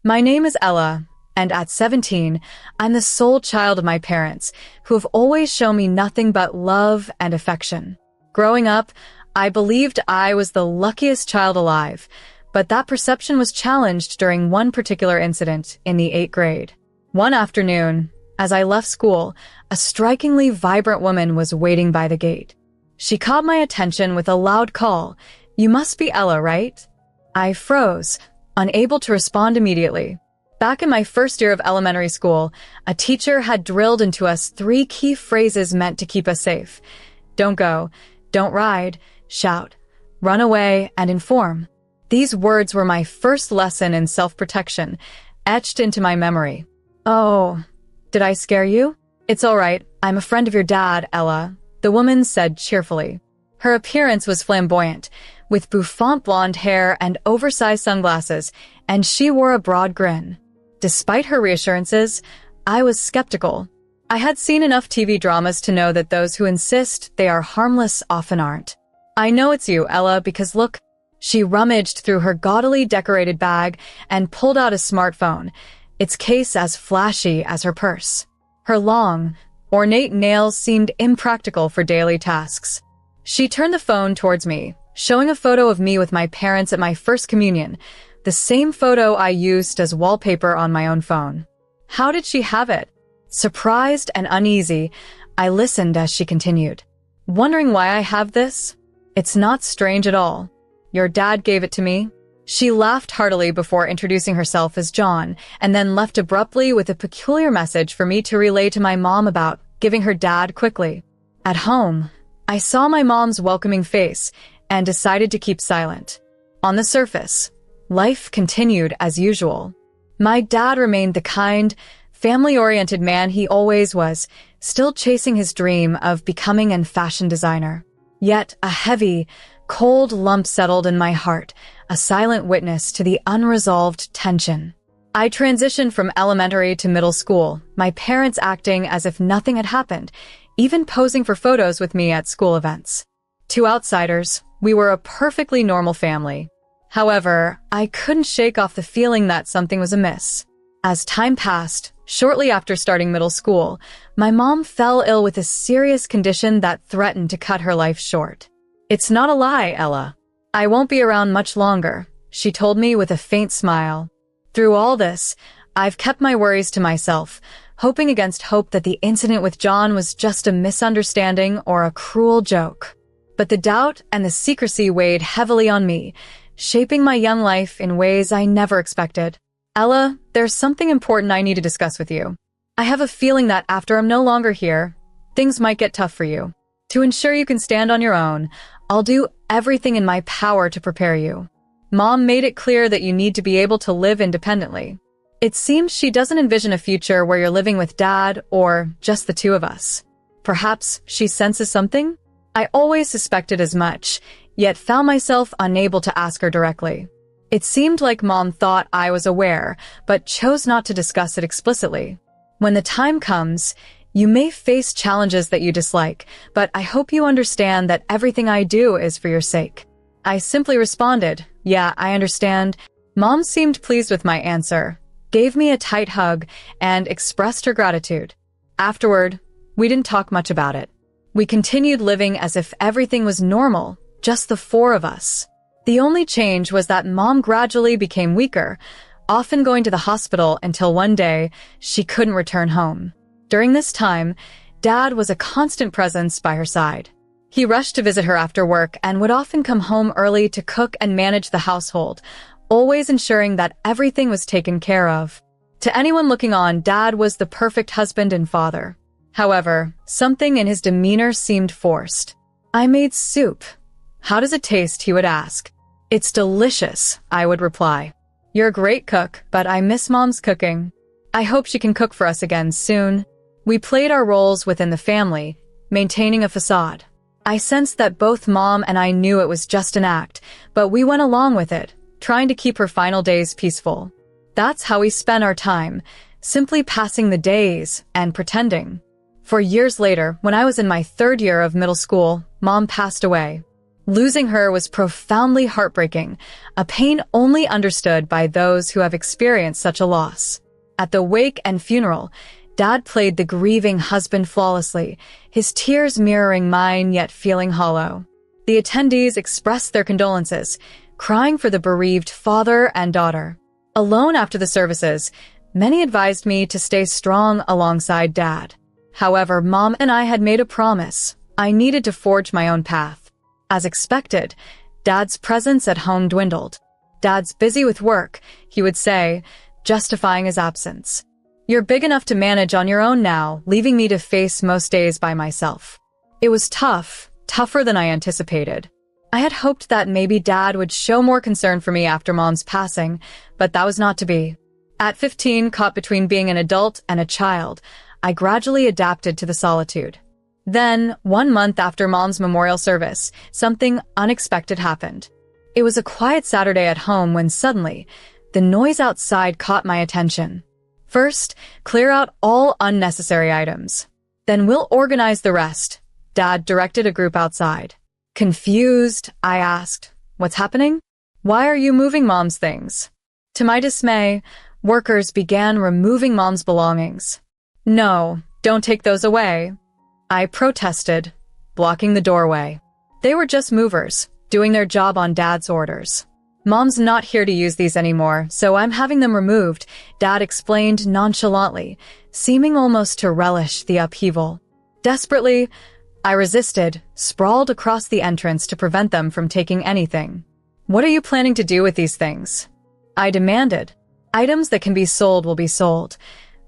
My name is Ella, and at 17, I'm the sole child of my parents, who have always shown me nothing but love and affection. Growing up, I believed I was the luckiest child alive, but that perception was challenged during one particular incident in the 8th grade. One afternoon, as I left school, a strikingly vibrant woman was waiting by the gate. She caught my attention with a loud call, "You must be Ella, right?" I froze, unable to respond immediately. Back in my first year of elementary school, a teacher had drilled into us 3 key phrases meant to keep us safe. Don't go, don't ride, shout, run away, and inform. These words were my first lesson in self-protection, etched into my memory. "Oh, did I scare you?" "It's all right. I'm a friend of your dad, Ella," the woman said cheerfully. Her appearance was flamboyant, with bouffant blonde hair and oversized sunglasses, and she wore a broad grin. Despite her reassurances, I was skeptical. I had seen enough TV dramas to know that those who insist they are harmless often aren't. "I know it's you, Ella, because look." She rummaged through her gaudily decorated bag and pulled out a smartphone, its case as flashy as her purse. Her long, ornate nails seemed impractical for daily tasks. She turned the phone towards me, showing a photo of me with my parents at my first communion, the same photo I used as wallpaper on my own phone. How did she have it? Surprised and uneasy, I listened as she continued. "Wondering why I have this? It's not strange at all. Your dad gave it to me." She laughed heartily before introducing herself as John, and then left abruptly with a peculiar message for me to relay to my mom about, giving her dad quickly. At home, I saw my mom's welcoming face and decided to keep silent. On the surface, life continued as usual. My dad remained the kind, family-oriented man he always was, still chasing his dream of becoming a fashion designer. Yet a heavy, cold lump settled in my heart, a silent witness to the unresolved tension. I transitioned from elementary to middle school, my parents acting as if nothing had happened, even posing for photos with me at school events. To outsiders, we were a perfectly normal family. However, I couldn't shake off the feeling that something was amiss. As time passed, shortly after starting middle school, my mom fell ill with a serious condition that threatened to cut her life short. "It's not a lie, Ella. I won't be around much longer," she told me with a faint smile. Through all this, I've kept my worries to myself, hoping against hope that the incident with John was just a misunderstanding or a cruel joke. But the doubt and the secrecy weighed heavily on me, shaping my young life in ways I never expected. "Ella, there's something important I need to discuss with you. I have a feeling that after I'm no longer here, things might get tough for you. To ensure you can stand on your own, I'll do everything in my power to prepare you. Mom made it clear that you need to be able to live independently. It seems she doesn't envision a future where you're living with Dad or just the 2 of us. Perhaps she senses something?" I always suspected as much, yet found myself unable to ask her directly. It seemed like Mom thought I was aware, but chose not to discuss it explicitly. "When the time comes, you may face challenges that you dislike, but I hope you understand that everything I do is for your sake." I simply responded, "Yeah, I understand." Mom seemed pleased with my answer, gave me a tight hug, and expressed her gratitude. Afterward, we didn't talk much about it. We continued living as if everything was normal, just the 4 of us. The only change was that Mom gradually became weaker, often going to the hospital until one day she couldn't return home. During this time, Dad was a constant presence by her side. He rushed to visit her after work and would often come home early to cook and manage the household, always ensuring that everything was taken care of. To anyone looking on, Dad was the perfect husband and father. However, something in his demeanor seemed forced. "I made soup. How does it taste?" he would ask. "It's delicious," I would reply. "You're a great cook, but I miss Mom's cooking. I hope she can cook for us again soon." We played our roles within the family, maintaining a facade. I sensed that both Mom and I knew it was just an act, but we went along with it, trying to keep her final days peaceful. That's how we spent our time, simply passing the days and pretending. For years later, when I was in my 3rd year of middle school, Mom passed away. Losing her was profoundly heartbreaking, a pain only understood by those who have experienced such a loss. At the wake and funeral, Dad played the grieving husband flawlessly, his tears mirroring mine yet feeling hollow. The attendees expressed their condolences, crying for the bereaved father and daughter. Alone after the services, many advised me to stay strong alongside Dad. However, Mom and I had made a promise. I needed to forge my own path. As expected, Dad's presence at home dwindled. "Dad's busy with work," he would say, justifying his absence. "You're big enough to manage on your own now," leaving me to face most days by myself. It was tough, tougher than I anticipated. I had hoped that maybe Dad would show more concern for me after Mom's passing, but that was not to be. At 15, caught between being an adult and a child, I gradually adapted to the solitude. Then, 1 month after Mom's memorial service, something unexpected happened. It was a quiet Saturday at home when suddenly, the noise outside caught my attention. "First, clear out all unnecessary items. Then we'll organize the rest," Dad directed a group outside. Confused, I asked, "What's happening? Why are you moving Mom's things?" To my dismay, workers began removing Mom's belongings. "No, don't take those away," I protested, blocking the doorway. "They were just movers, doing their job on Dad's orders. Mom's not here to use these anymore, so I'm having them removed," Dad explained nonchalantly, seeming almost to relish the upheaval. Desperately, I resisted, sprawled across the entrance to prevent them from taking anything. "What are you planning to do with these things?" I demanded. "Items that can be sold will be sold.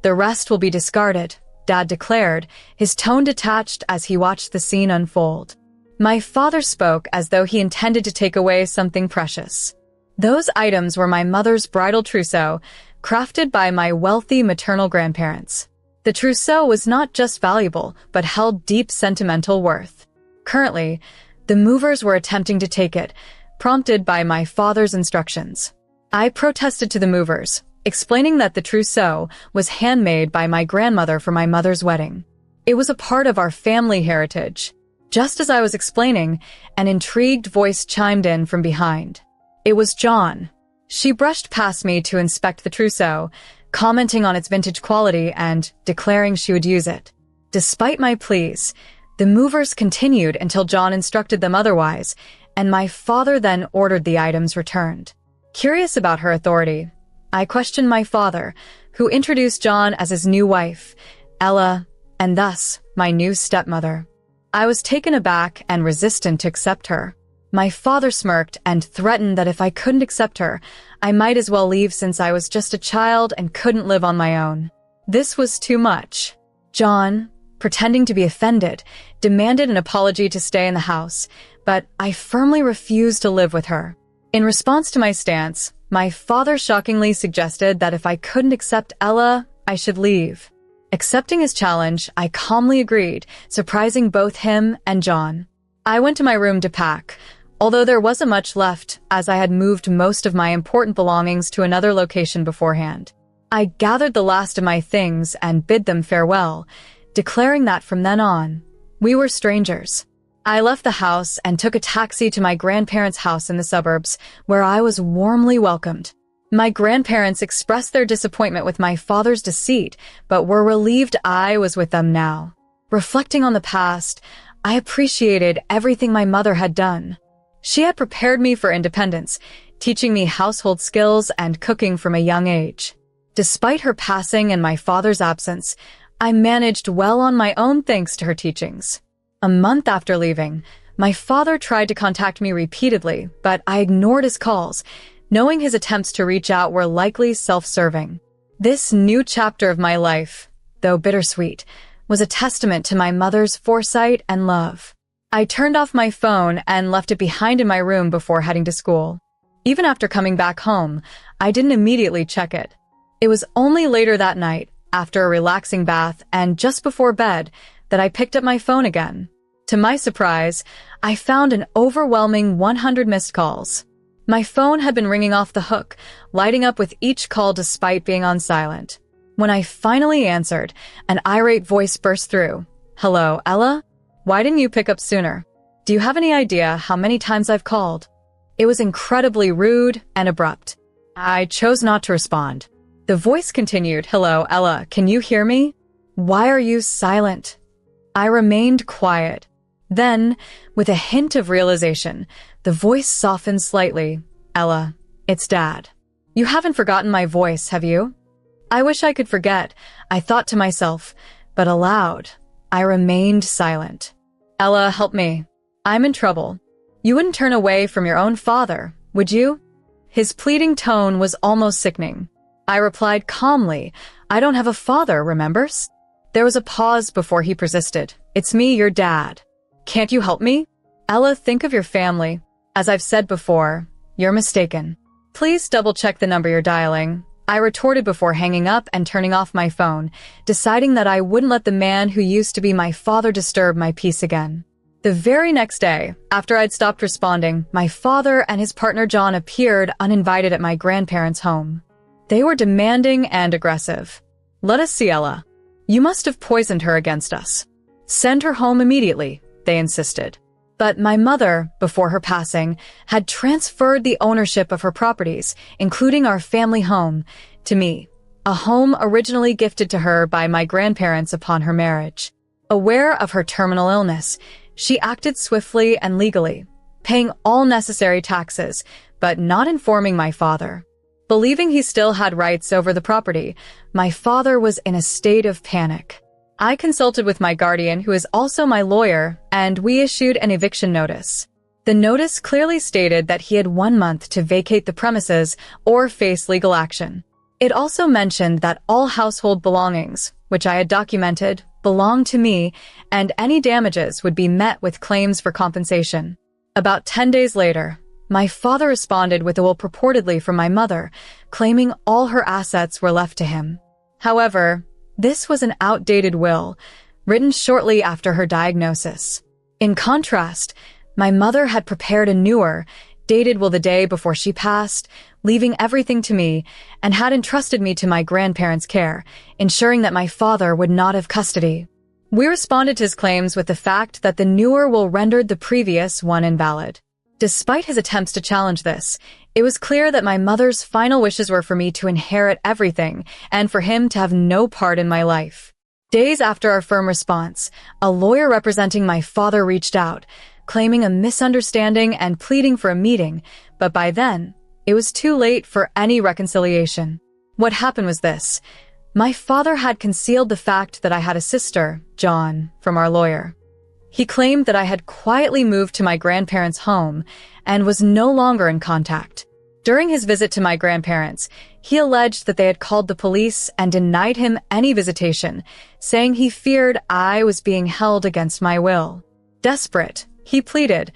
The rest will be discarded," Dad declared, his tone detached as he watched the scene unfold. My father spoke as though he intended to take away something precious. Those items were my mother's bridal trousseau, crafted by my wealthy maternal grandparents. The trousseau was not just valuable, but held deep sentimental worth. Currently, the movers were attempting to take it, prompted by my father's instructions. I protested to the movers, explaining that the trousseau was handmade by my grandmother for my mother's wedding. It was a part of our family heritage. Just as I was explaining, an intrigued voice chimed in from behind. It was John. She brushed past me to inspect the trousseau, commenting on its vintage quality and declaring she would use it. Despite my pleas, the movers continued until John instructed them otherwise, and my father then ordered the items returned. Curious about her authority, I questioned my father, who introduced John as his new wife, Ella, and thus my new stepmother. I was taken aback and resistant to accept her. My father smirked and threatened that if I couldn't accept her, I might as well leave since I was just a child and couldn't live on my own. This was too much. John, pretending to be offended, demanded an apology to stay in the house, but I firmly refused to live with her. In response to my stance, my father shockingly suggested that if I couldn't accept Ella, I should leave. Accepting his challenge, I calmly agreed, surprising both him and John. I went to my room to pack, although there wasn't much left as I had moved most of my important belongings to another location beforehand. I gathered the last of my things and bid them farewell, declaring that from then on, we were strangers. I left the house and took a taxi to my grandparents' house in the suburbs, where I was warmly welcomed. My grandparents expressed their disappointment with my father's deceit, but were relieved I was with them now. Reflecting on the past, I appreciated everything my mother had done. She had prepared me for independence, teaching me household skills and cooking from a young age. Despite her passing and my father's absence, I managed well on my own thanks to her teachings. A month after leaving, my father tried to contact me repeatedly, but I ignored his calls, knowing his attempts to reach out were likely self-serving. This new chapter of my life, though bittersweet, was a testament to my mother's foresight and love. I turned off my phone and left it behind in my room before heading to school. Even after coming back home, I didn't immediately check it. It was only later that night, after a relaxing bath and just before bed, that I picked up my phone again. To my surprise, I found an overwhelming 100 missed calls. My phone had been ringing off the hook, lighting up with each call despite being on silent. When I finally answered, an irate voice burst through. "Hello, Ella? Why didn't you pick up sooner?" Do you have any idea how many times I've called? It was incredibly rude and abrupt. I chose not to respond. The voice continued, "Hello, Ella, can you hear me? Why are you silent?" I remained quiet. Then, with a hint of realization, the voice softened slightly. "Ella, it's Dad. You haven't forgotten my voice, have you?" I wish I could forget, I thought to myself, but aloud, I remained silent. "Ella, help me. I'm in trouble. You wouldn't turn away from your own father, would you?" His pleading tone was almost sickening. I replied calmly, "I don't have a father, remembers?" There was a pause before he persisted. "It's me, your dad. Can't you help me? Ella, think of your family. As I've said before, you're mistaken. Please double-check the number you're dialing." I retorted before hanging up and turning off my phone, deciding that I wouldn't let the man who used to be my father disturb my peace again. The very next day, after I'd stopped responding, my father and his partner John appeared uninvited at my grandparents' home. They were demanding and aggressive. "Let us see Ella. You must have poisoned her against us. Send her home immediately," they insisted. But my mother, before her passing, had transferred the ownership of her properties, including our family home, to me, a home originally gifted to her by my grandparents upon her marriage. Aware of her terminal illness, she acted swiftly and legally, paying all necessary taxes, but not informing my father. Believing he still had rights over the property, my father was in a state of panic. I consulted with my guardian, who is also my lawyer, and we issued an eviction notice. The notice clearly stated that he had 1 month to vacate the premises or face legal action. It also mentioned that all household belongings, which I had documented, belonged to me, and any damages would be met with claims for compensation. About 10 days later, my father responded with a will purportedly from my mother, claiming all her assets were left to him. However, this was an outdated will, written shortly after her diagnosis. In contrast, my mother had prepared a newer, dated will the day before she passed, leaving everything to me, and had entrusted me to my grandparents' care, ensuring that my father would not have custody. We responded to his claims with the fact that the newer will rendered the previous one invalid. Despite his attempts to challenge this, it was clear that my mother's final wishes were for me to inherit everything and for him to have no part in my life. Days after our firm response, a lawyer representing my father reached out, claiming a misunderstanding and pleading for a meeting, but by then, it was too late for any reconciliation. What happened was this. My father had concealed the fact that I had a sister, John, from our lawyer. He claimed that I had quietly moved to my grandparents' home and was no longer in contact. During his visit to my grandparents, he alleged that they had called the police and denied him any visitation, saying he feared I was being held against my will. Desperate, he pleaded,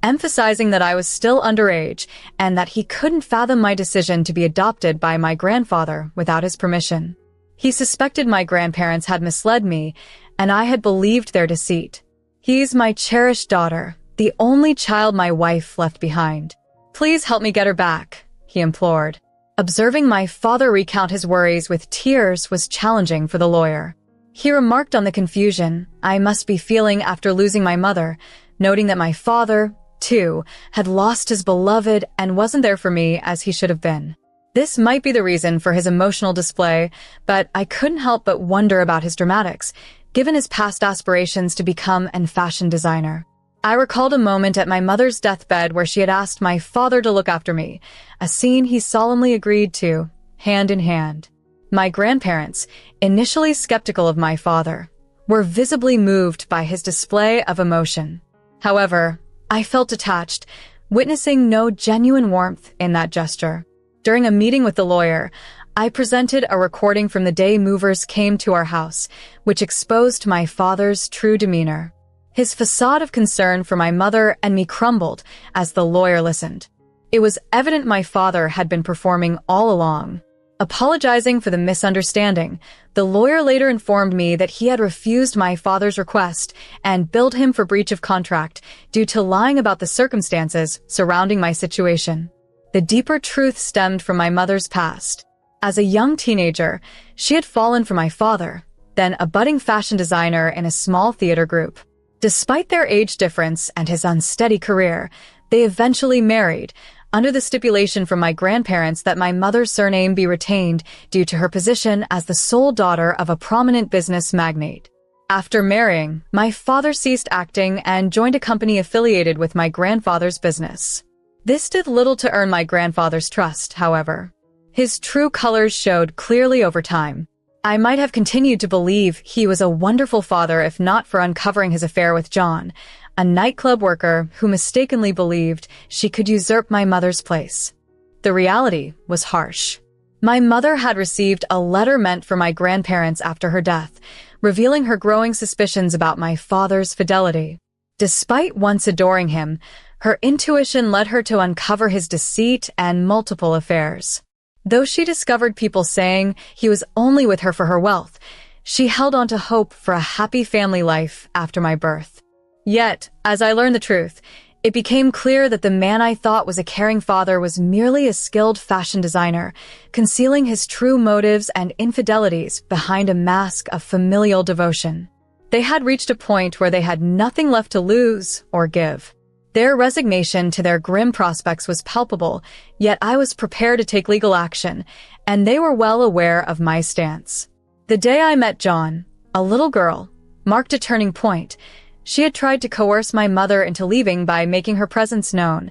emphasizing that I was still underage and that he couldn't fathom my decision to be adopted by my grandfather without his permission. He suspected my grandparents had misled me, and I had believed their deceit. "He's my cherished daughter, the only child my wife left behind. Please help me get her back," he implored. Observing my father recount his worries with tears was challenging for the lawyer. He remarked on the confusion I must be feeling after losing my mother, noting that my father, too, had lost his beloved and wasn't there for me as he should have been. This might be the reason for his emotional display, but I couldn't help but wonder about his dramatics, given his past aspirations to become a fashion designer. I recalled a moment at my mother's deathbed where she had asked my father to look after me, a scene he solemnly agreed to, hand in hand. My grandparents, initially skeptical of my father, were visibly moved by his display of emotion. However, I felt detached, witnessing no genuine warmth in that gesture. During a meeting with the lawyer, I presented a recording from the day movers came to our house, which exposed my father's true demeanor. His facade of concern for my mother and me crumbled as the lawyer listened. It was evident my father had been performing all along. Apologizing for the misunderstanding, the lawyer later informed me that he had refused my father's request and billed him for breach of contract due to lying about the circumstances surrounding my situation. The deeper truth stemmed from my mother's past. As a young teenager, she had fallen for my father, then a budding fashion designer in a small theater group. Despite their age difference and his unsteady career, they eventually married, under the stipulation from my grandparents that my mother's surname be retained due to her position as the sole daughter of a prominent business magnate. After marrying, my father ceased acting and joined a company affiliated with my grandfather's business. This did little to earn my grandfather's trust, however. His true colors showed clearly over time. I might have continued to believe he was a wonderful father if not for uncovering his affair with John, a nightclub worker who mistakenly believed she could usurp my mother's place. The reality was harsh. My mother had received a letter meant for my grandparents after her death, revealing her growing suspicions about my father's fidelity. Despite once adoring him, her intuition led her to uncover his deceit and multiple affairs. Though she discovered people saying he was only with her for her wealth, she held on to hope for a happy family life after my birth. Yet, as I learned the truth, it became clear that the man I thought was a caring father was merely a skilled fashion designer, concealing his true motives and infidelities behind a mask of familial devotion. They had reached a point where they had nothing left to lose or give. Their resignation to their grim prospects was palpable, yet I was prepared to take legal action, and they were well aware of my stance. The day I met John, a little girl, marked a turning point. She had tried to coerce my mother into leaving by making her presence known,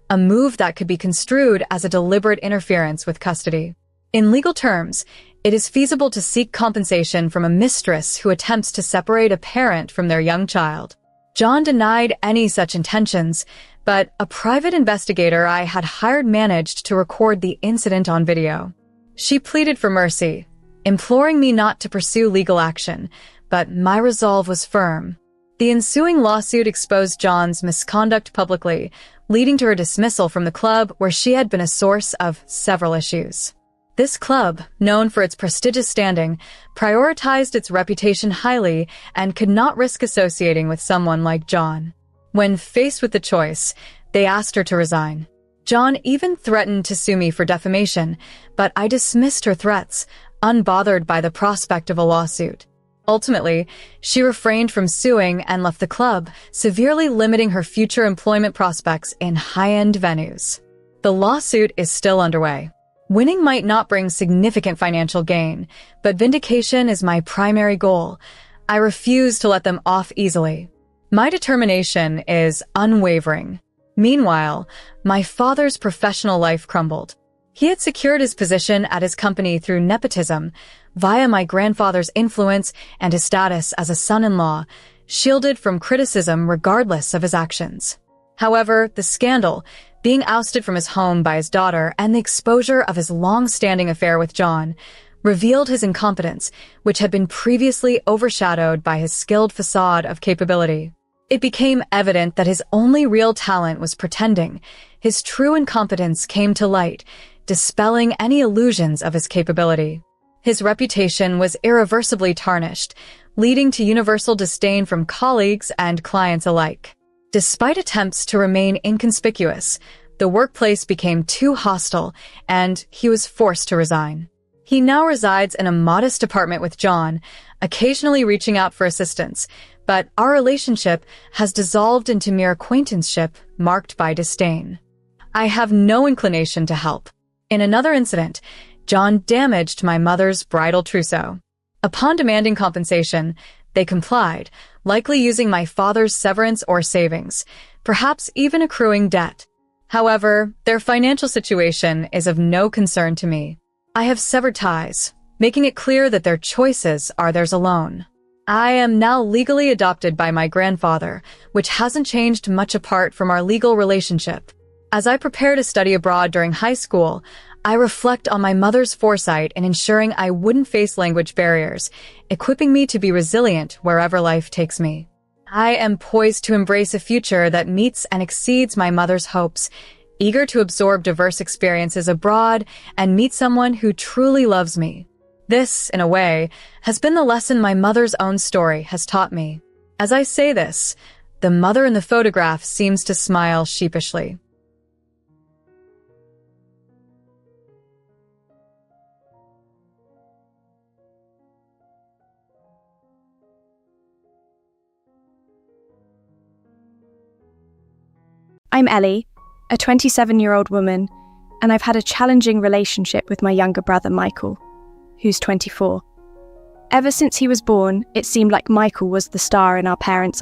a move that could be construed as a deliberate interference with custody. In legal terms, it is feasible to seek compensation from a mistress who attempts to separate a parent from their young child. John denied any such intentions, but a private investigator I had hired managed to record the incident on video. She pleaded for mercy, imploring me not to pursue legal action, but my resolve was firm. The ensuing lawsuit exposed John's misconduct publicly, leading to her dismissal from the club where she had been a source of several issues. This club, known for its prestigious standing, prioritized its reputation highly and could not risk associating with someone like John. When faced with the choice, they asked her to resign. John even threatened to sue me for defamation, but I dismissed her threats, unbothered by the prospect of a lawsuit. Ultimately, she refrained from suing and left the club, severely limiting her future employment prospects in high-end venues. The lawsuit is still underway. Winning might not bring significant financial gain, but vindication is my primary goal. I refuse to let them off easily. My determination is unwavering. Meanwhile, my father's professional life crumbled. He had secured his position at his company through nepotism, via my grandfather's influence and his status as a son-in-law, shielded from criticism regardless of his actions. However, the scandal, being ousted from his home by his daughter and the exposure of his long-standing affair with John, revealed his incompetence, which had been previously overshadowed by his skilled facade of capability. It became evident that his only real talent was pretending. His true incompetence came to light, dispelling any illusions of his capability. His reputation was irreversibly tarnished, leading to universal disdain from colleagues and clients alike. Despite attempts to remain inconspicuous, the workplace became too hostile, and he was forced to resign. He now resides in a modest apartment with John, occasionally reaching out for assistance, but our relationship has dissolved into mere acquaintanceship marked by disdain. I have no inclination to help. In another incident, John damaged my mother's bridal trousseau. Upon demanding compensation, they complied, likely using my father's severance or savings, perhaps even accruing debt. However, their financial situation is of no concern to me. I have severed ties, making it clear that their choices are theirs alone. I am now legally adopted by my grandfather, which hasn't changed much apart from our legal relationship. As I prepare to study abroad during high school, I reflect on my mother's foresight in ensuring I wouldn't face language barriers, equipping me to be resilient wherever life takes me. I am poised to embrace a future that meets and exceeds my mother's hopes, eager to absorb diverse experiences abroad and meet someone who truly loves me. This, in a way, has been the lesson my mother's own story has taught me. As I say this, the mother in the photograph seems to smile sheepishly. I'm Ellie, a 27-year-old woman, and I've had a challenging relationship with my younger brother Michael, who's 24. Ever since he was born, it seemed like Michael was the star in our parents'